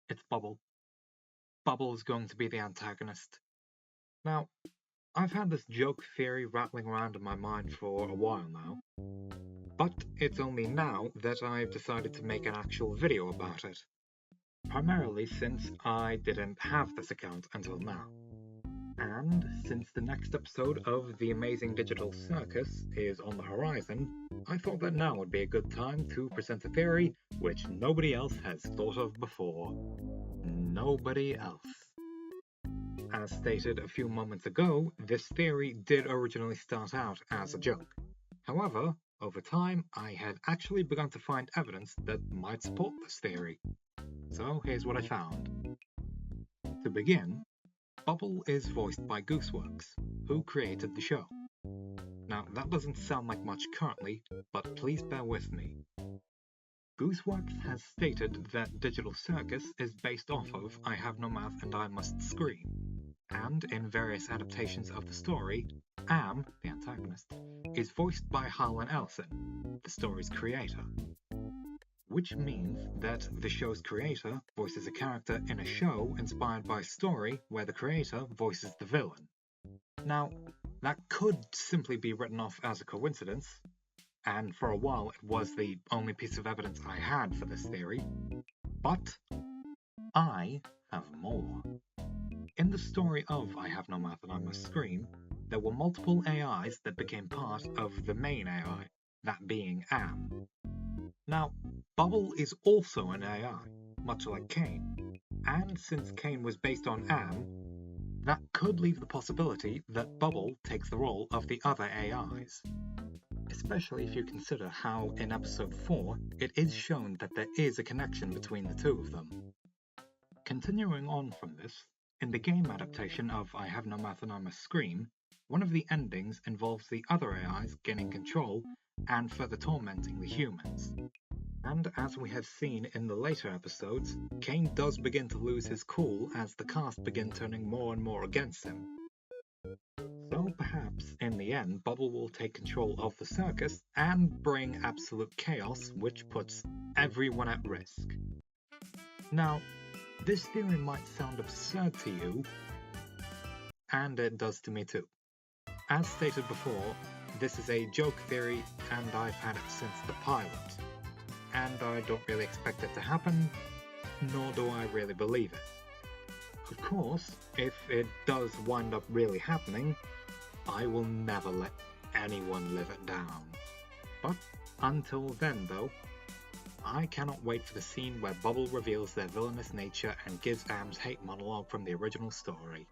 It's Bubble. Bubble is going to be the antagonist. Now, I've had this joke theory rattling around in my mind for a while now, but it's only now that I've decided to make an actual video about it. Primarily since I didn't have this account until now. And since the next episode of The Amazing Digital Circus is on the horizon, I thought that now would be a good time to present a theory which nobody else has thought of before. Nobody else. As stated a few moments ago, this theory did originally start out as a joke. However, over time, I had actually begun to find evidence that might support this theory. So here's what I found. To begin, Bubble is voiced by Gooseworks, who created the show. Now, that doesn't sound like much currently, but please bear with me. Gooseworks has stated that Digital Circus is based off of I Have No Mouth and I Must Scream, and in various adaptations of the story, Am, the antagonist, is voiced by Harlan Ellison, the story's creator. Which means that the show's creator voices a character in a show inspired by a story where the creator voices the villain. Now, that could simply be written off as a coincidence, and for a while it was the only piece of evidence I had for this theory, but I have more. In the story of I Have No Mouth and I Must Scream, there were multiple AIs that became part of the main AI, that being Am. Now, Bubble is also an AI, much like Kane, and since Kane was based on Am, that could leave the possibility that Bubble takes the role of the other AIs. Especially if you consider how in episode 4 it is shown that there is a connection between the two of them. Continuing on from this, in the game adaptation of I Have No Mouth and I Must Scream, one of the endings involves the other AIs gaining control and further tormenting the humans. And as we have seen in the later episodes, Kane does begin to lose his cool as the cast begin turning more and more against him. So perhaps, in the end, Bubble will take control of the circus and bring absolute chaos, which puts everyone at risk. Now, this theory might sound absurd to you, and it does to me too. As stated before, this is a joke theory and I've had it since the pilot. And I don't really expect it to happen, nor do I really believe it. Of course, if it does wind up really happening, I will never let anyone live it down. But until then though, I cannot wait for the scene where Bubble reveals their villainous nature and gives Am's hate monologue from the original story.